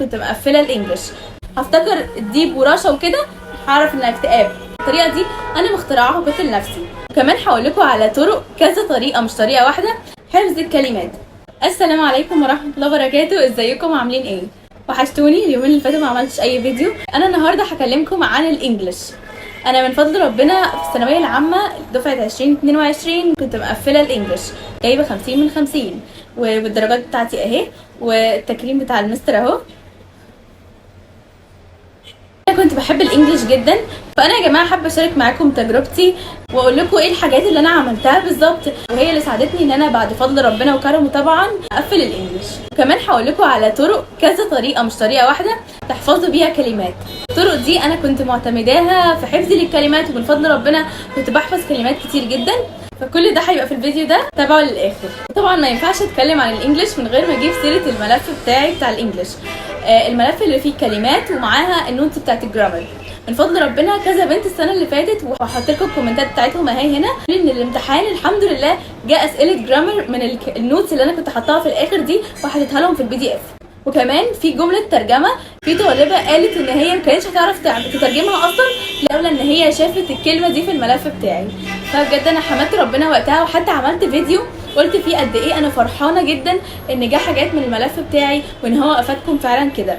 كنت مقفله الانجليش، هفتكر الديب ورشا وكده هعرف انها اكتئاب. الطريقه دي انا مخترعاها وكنت لنفسي، وكمان هقول لكم على طرق، كذا طريقه مش طريقه واحده، حفظ الكلمات. السلام عليكم ورحمه الله وبركاته، ازيكم عاملين ايه؟ وحشتوني. اليومين اللي فاتوا ما عملتش اي فيديو. انا النهارده هكلمكم عن الانجليش. انا من فضل ربنا في الثانويه العامه دفعه 2022 كنت مقفله الانجليش، جايبه 50 من 50 والدرجات بتاعتي اهي، والتكريم بتاع المستر اهو. انا كنت بحب الانجليش جدا، فانا يا جماعه حابه اشارك معاكم تجربتي واقول لكم ايه الحاجات اللي انا عملتها بالظبط، وهي اللي ساعدتني ان انا بعد فضل ربنا وكرمه طبعا اقفل الانجليش. وكمان هقول لكم على طرق، كذا طريقه مش طريقه واحده، تحفظوا بيها كلمات. الطرق دي انا كنت معتمداها في حفظي للكلمات، ومن فضل ربنا كنت بحفظ كلمات كتير جدا. فكل ده هيبقى في الفيديو ده، تابعوا للاخر. طبعا ما ينفعش اتكلم عن الانجليش من غير ما اجيب سيره الملف بتاعي بتاع الانجليش، الملف اللي فيه كلمات ومعاها النوتس بتاعت الجرامر. من فضل ربنا كذا بنت السنه اللي فاتت، وهحط لكم الكومنتات بتاعتهم اهي هنا، ان الامتحان الحمد لله جاء اسئله جرامر من النوتس اللي انا كنت حاطاها في الاخر دي، وحطيتها لهم في PDF. وكمان في جمله ترجمه، في طالبه قالت ان هي ما كانتش هتعرف تترجمها اصلا لولا ان هي شافت الكلمه دي في الملف بتاعي. فبجد انا حمدت ربنا وقتها، وحتى عملت فيديو قلت فيه قد ايه انا فرحانه جدا ان جه حاجات من الملف بتاعي، وان هو افادكم فعلا كده.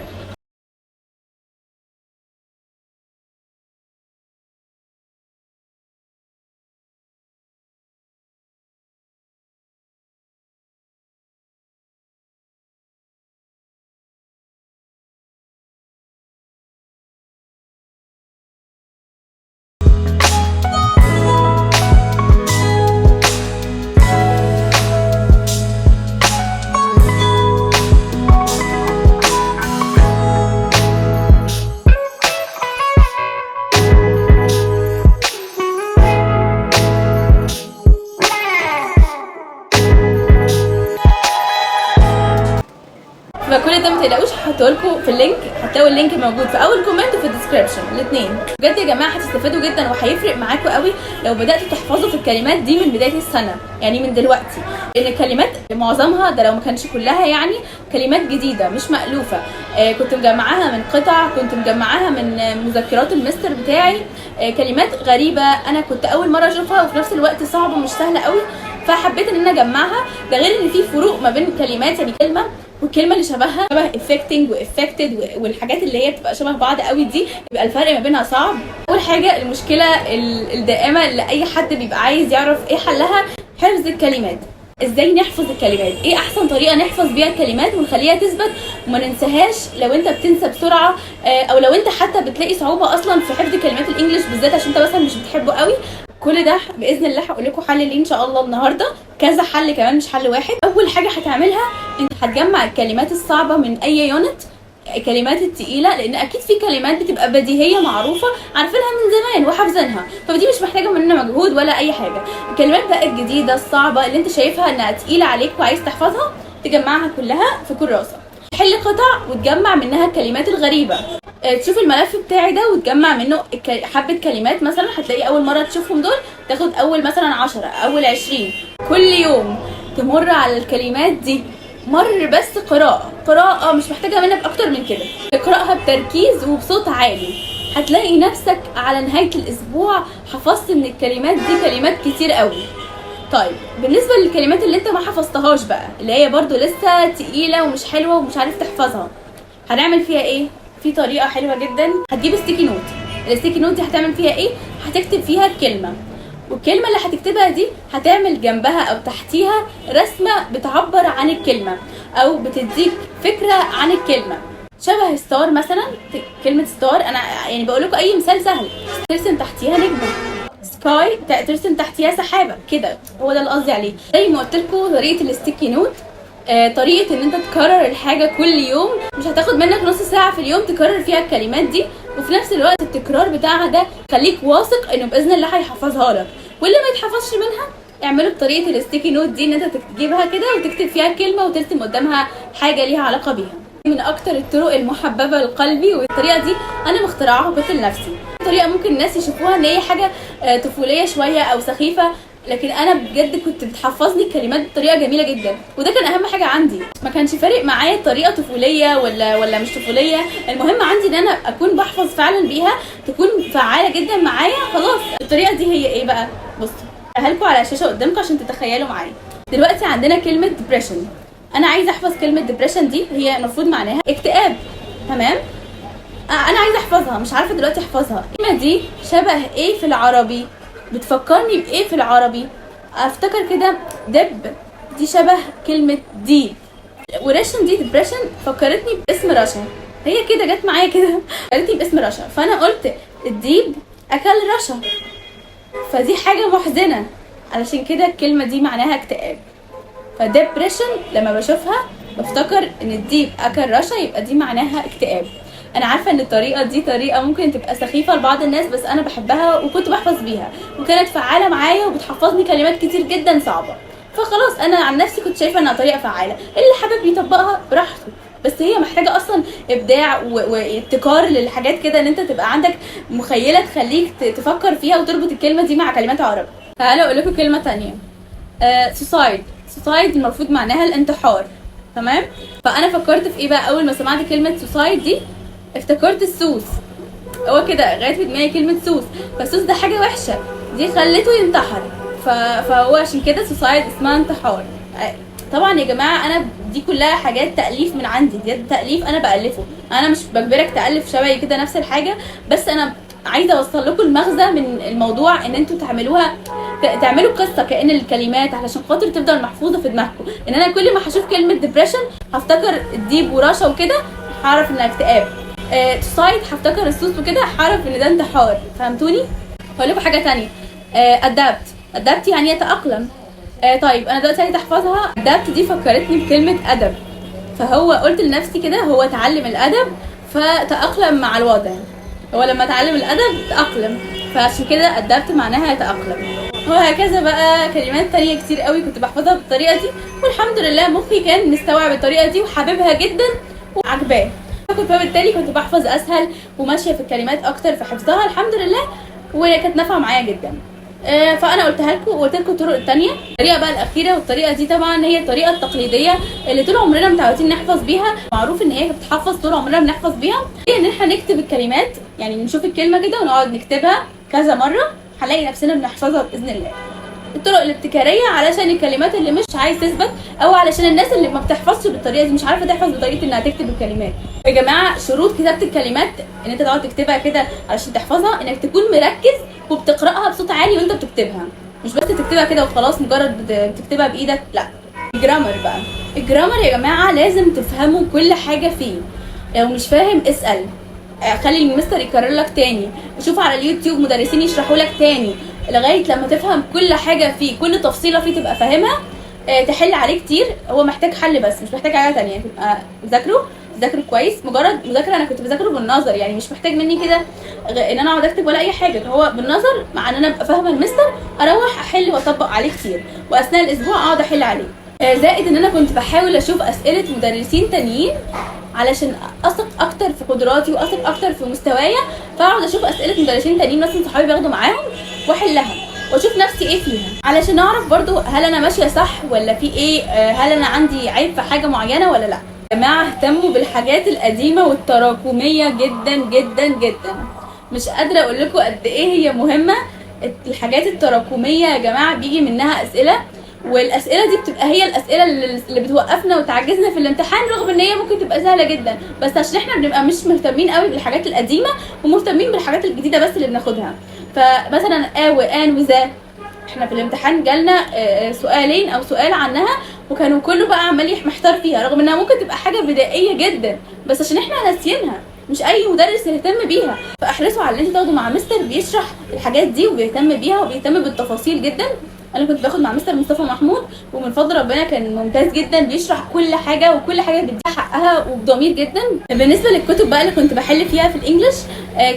فكل ده ما تقلقوش، هحطه لكم في اللينك، هتلاقوا اللينك موجود في اول كومنت وفي الديسكربشن الاثنين. بجد يا جماعه هتستفادوا جدا، وهيفرق معاكم قوي لو بداتوا تحفظوا في الكلمات دي من بدايه السنه، يعني من دلوقتي، لان الكلمات معظمها ده لو ما كانش كلها يعني كلمات جديده مش مألوفه. كنت مجمعاها من قطع، كنت مجمعاها من مذكرات المستر بتاعي، كلمات غريبه انا كنت اول مره اشوفها، وفي نفس الوقت صعبه مش سهله قوي، فحبيت ان انا اجمعها. ده غير ان في فروق ما بين الكلمات، يعني كلمه والكلمه اللي شبهها، شبه effecting وeffected والحاجات اللي هي بتبقى شبه بعض قوي دي، بيبقى الفرق ما بينها صعب. اول حاجه المشكله الدائمه اللي اي حد بيبقى عايز يعرف ايه حلها، حفظ الكلمات. ازاي نحفظ الكلمات؟ ايه احسن طريقه نحفظ بيها الكلمات ونخليها تثبت وما ننساهاش لو انت بتنسى بسرعه، او لو انت حتى بتلاقي صعوبه اصلا في حفظ كلمات الانجليش بالذات عشان انت مثلا مش بتحبه قوي. كل ده باذن الله هقول لكم حل ليه ان شاء الله النهارده، كذا حل كمان مش حل واحد. اول حاجه هتعملها انت هتجمع الكلمات الصعبه من اي يونت، الكلمات التقيله، لان اكيد في كلمات بتبقى بديهيه معروفه عارفينها من زمان وحافظينها، فدي مش محتاجه مننا مجهود ولا اي حاجه. الكلمات بقى الجديده الصعبه اللي انت شايفها انها تقيله عليك وعايز تحفظها، تجمعها كلها في كراسه، تحل قطع وتجمع منها الكلمات الغريبه. تشوف الملف بتاعي ده وتجمع منه حبه كلمات، مثلا هتلاقي اول مره تشوفهم دول تاخد اول مثلا 10 اول 20. كل يوم تمر على الكلمات دي مر بس قراءة مش محتاجة منك اكتر من كده، اقرأها بتركيز وبصوت عالي، هتلاقي نفسك على نهاية الاسبوع حفظت من الكلمات دي كلمات كتير قوي. طيب بالنسبة للكلمات اللي انت ما حفظتهاش بقى، اللي هي برضو لسه تقيلة ومش حلوة ومش عارف تحفظها، هنعمل فيها ايه؟ في طريقة حلوة جدا، هتجيب ستيكي نوت. الستيكي نوت دي هتعمل فيها ايه؟ هتكتب فيها الكلمة، والكلمة اللي هتكتبها دي هتعمل جنبها او تحتيها رسمة بتعبر عن الكلمة او بتديك فكرة عن الكلمة، شبه ستار مثلا. كلمة ستار انا يعني بقول لكم اي مثال سهل، ترسم تحتيها نجمة، سكاي ترسم تحتيها سحابة كده، هو ده اللي قصدي عليه. زي ما قلت لكم طريقة الستيكي نوت، طريقة ان انت تكرر الحاجة كل يوم، مش هتاخد منك نص ساعة في اليوم تكرر فيها الكلمات دي، وفي نفس الوقت التكرار بتاعها ده خليك واثق انه باذن الله هيحفظها لك. واللي ما يتحفظش منها اعمله بطريقة الستيكي نوت دي، ان انت تجيبها كده وتكتب فيها كلمة وترسم قدامها حاجة ليها علاقة بيها. من اكتر الطرق المحببة لقلبي، والطريقة دي انا مخترعاها وكنت لنفسي. طريقة ممكن الناس يشوفوها ان هي حاجة طفولية شوية او سخيفة، لكن انا بجد كنت بتحفظني الكلمات بطريقه جميله جدا، وده كان اهم حاجه عندي. ما كانش فارق معايا الطريقه طفوليه ولا مش طفوليه، المهم عندي ان انا اكون بحفظ فعلا بيها، تكون فعاله جدا معايا. خلاص الطريقه دي هي ايه بقى؟ بصوا هقولها لكم على الشاشه قدامكم عشان تتخيلوا معايا. دلوقتي عندنا كلمه ديبريشن، انا عايزه احفظ كلمه ديبريشن دي، هي المفروض معناها اكتئاب، تمام؟ انا عايزه احفظها، مش عارفه دلوقتي احفظها. الكلمه دي شبه ايه في العربي؟ بتفكرني بايه في العربي؟ افتكر كده دب، دي شبه كلمه ديب، ورشن دي ديبريشن فكرتني باسم رشا، هي كده جت معايا كده فكرتني باسم رشا، فانا قلت الديب اكل رشا، فدي حاجه محزنه، علشان كده الكلمه دي معناها اكتئاب. فديبريشن لما بشوفها بفتكر ان الديب اكل رشا، يبقى دي معناها اكتئاب. انا عارفه ان الطريقه دي طريقه ممكن تبقى سخيفه لبعض الناس، بس انا بحبها وكنت بحفظ بيها وكانت فعاله معايا وبتحفظني كلمات كتير جدا صعبه، فخلاص انا عن نفسي كنت شايفه انها طريقه فعاله. اللي حابب يطبقها براحته، بس هي محتاجه اصلا ابداع وابتكار للحاجات كده، ان انت تبقى عندك مخيله تخليك تفكر فيها وتربط الكلمه دي مع كلمات عربي. تعالوا اقول لكم كلمه تانية. سوسايد المفروض معناها الانتحار، تمام؟ فانا فكرت في ايه بقى اول ما سمعت كلمه سوسايد دي؟ افتكرت السوس، هو كده لغايه في دماغي كلمه سوس، فالسوس ده حاجه وحشه، دي خلته ينتحر، فهو عشان كده سوسايد اسمها انتحار. طبعا يا جماعه انا دي كلها حاجات تاليف من عندي، دي تاليف انا بالفه، انا مش بجبرك تالف شبهي كده نفس الحاجه، بس انا عايزه اوصل لكم المغزى من الموضوع، ان انتوا تعملوا قصه كأن الكلمات علشان خاطر تفضل محفوظه في دماغكم، ان انا كل ما هشوف كلمه ديبريشن هفتكر الديب ورشا وكده هعرف انها اكتئاب، سوسايد هفتكر السوس وكده هعرف ان ده انتحار. فهمتوني؟ هقول لكم حاجه ثانيه. ادابت يعني يتاقلم. طيب انا دلوقتي عايزه احفظها. ادابت دي فكرتني بكلمه ادب، فهو قلت لنفسي كده هو اتعلم الادب فتاقلم مع الوضع، هو لما اتعلم الادب تاقلم، فعشان كده ادابت معناها يتاقلم. وهكذا بقى كلمات تانية كتير قوي كنت بحفظها بالطريقه دي، والحمد لله مخي كان مستوعب الطريقه دي وحاببها جدا وعجباه، فبالتالي كنت بحفظ اسهل وماشيه في الكلمات اكتر في حفظها الحمد لله، وكانت نافعه معايا جدا. فانا قلتها لكم وقلت لكم الطرق الثانيه. الطريقه بقى الاخيره، والطريقه دي طبعا هي الطريقه التقليديه اللي طول عمرنا متعودين نحفظ بيها، معروف ان هي بتتحفظ طول عمرنا بنحفظ بيها، هي ان احنا نكتب الكلمات، يعني نشوف الكلمه كده ونقعد نكتبها كذا مره، هنلاقي نفسنا بنحفظها باذن الله. الطرق الابتكاريه علشان الكلمات اللي مش عايز تثبت، او علشان الناس اللي ما بتحفظش بالطريقه دي، مش عارفه تحفظ بطريقه انها تكتب الكلمات. يا جماعه شروط كتابه الكلمات ان انت تقعد تكتبها كده علشان تحفظها، انك تكون مركز وبتقراها بصوت عالي وانت بتكتبها، مش بس تكتبها كده وخلاص مجرد بتكتبها بايدك، لا. الجرامر بقى، الجرامر يا جماعه لازم تفهموا كل حاجه فيه، لو مش فاهم اسال، خلي المستر يكرر لك تاني، شوف على اليوتيوب مدرسين يشرحوا لك تاني لغايه لما تفهم كل حاجه فيه، كل تفصيله فيه تبقى فاهمها، تحل عليه كتير. هو محتاج حل بس مش محتاج حاجه تانية، تبقى ذاكره كويس، مجرد مذاكره. انا كنت بذاكره بالنظر، يعني مش محتاج مني كده ان انا اقعد اكتب ولا اي حاجه، هو بالنظر، مع ان انا ابقى فاهمه المستر اروح احل واطبق عليه كتير، واثناء الاسبوع اقعد احل عليه. زائد ان انا كنت بحاول اشوف اسئله مدرسين تانيين علشان اثق اكتر في قدراتي واثق اكتر في مستوايا، فاقعد اشوف اسئله مدرسين تانيين مثلا صحابي بياخدوا معاهم واحلها واشوف نفسي ايه فيها، علشان اعرف برضو هل انا ماشيه صح ولا في ايه، هل انا عندي عيب في حاجه معينه ولا لا. يا جماعه اهتموا بالحاجات القديمه والتراكميه جدا جدا جدا، مش قادره اقول لكم قد ايه هي مهمه. الحاجات التراكميه يا جماعه بيجي منها اسئله، والاسئله دي بتبقى هي الاسئله اللي بتوقفنا وتعجزنا في الامتحان، رغم ان هي ممكن تبقى سهله جدا، بس عشان احنا بنبقى مش مهتمين قوي بالحاجات القديمه ومهتمين بالحاجات الجديده بس اللي بناخدها. فمثلا وان وذا، احنا في الامتحان جالنا سؤالين او سؤال عنها، وكانوا كله بقى عمال محتار فيها، رغم انها ممكن تبقى حاجه بدائيه جدا، بس عشان احنا ناسيينها، مش اي مدرس يهتم بيها. فاحرصوا على ان انتوا تاخدوا مع مستر بيشرح الحاجات دي وبيهتم بيها وبيهتم بالتفاصيل جدا. انا كنت باخد مع مستر مصطفى محمود، ومن فضل ربنا كان ممتاز جدا، بيشرح كل حاجه وكل حاجه بيديها حقها وبضمير جدا. بالنسبه للكتب بقى اللي كنت بحل فيها في الانجليش،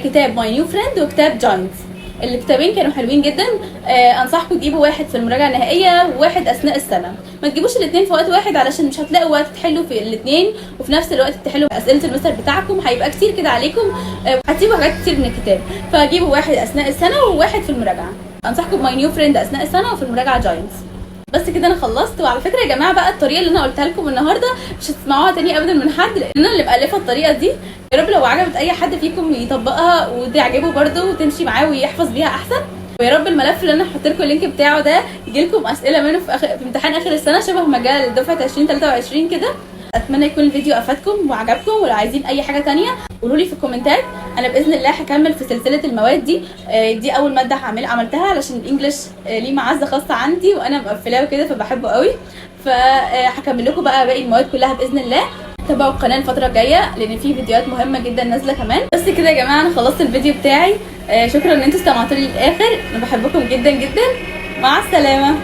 كتاب ماي نيو فريند وكتاب جاينتس، الكتابين كانوا حلوين جدا. انصحكم تجيبوا واحد في المراجعه النهائيه وواحد اثناء السنه، ما تجيبوش الاثنين في وقت واحد علشان مش هتلاقوا وقت تحلوا في الاثنين، وفي نفس الوقت تحلوا اسئله المستر بتاعكم، هيبقى كتير كده عليكم، هتسيبوا حاجات كتير من الكتاب، فجيبوا واحد اثناء السنه وواحد في المراجعه. انصحكم بماي نيو فريند اثناء السنه وفي المراجعه جاينتس. بس كده انا خلصت. وعلى فكره يا جماعه بقى الطريقه اللي انا قلتها لكم النهارده مش هتسمعوها تاني ابدا من حد، لان انا اللي مالفه الطريقه دي. يا رب لو عجبت اي حد فيكم يطبقها وتعجبه برده وتمشي معاه ويحفظ بيها احسن. ويا رب الملف اللي انا هحط لكم اللينك بتاعه ده يجي لكم اسئله منه في امتحان اخر السنه شبه مجال دفعه 2023 كده. اتمنى يكون الفيديو افادكم وعجبكم. ولو عايزين اي حاجه تانية قولوا لي في الكومنتات. انا باذن الله هكمل في سلسله المواد دي. دي اول ماده عملتها علشان الانجليش ليه معزه خاصه عندي وانا مقفلاه وكده فبحبه قوي. فهكمل لكم بقى باقي المواد كلها باذن الله. تابعوا القناه الفتره الجايه لان في فيديوهات مهمه جدا نازله كمان. بس كده يا جماعه انا خلصت الفيديو بتاعي. شكرا ان انتوا استمعتوا لي للاخر. انا بحبكم جدا جدا. مع السلامه.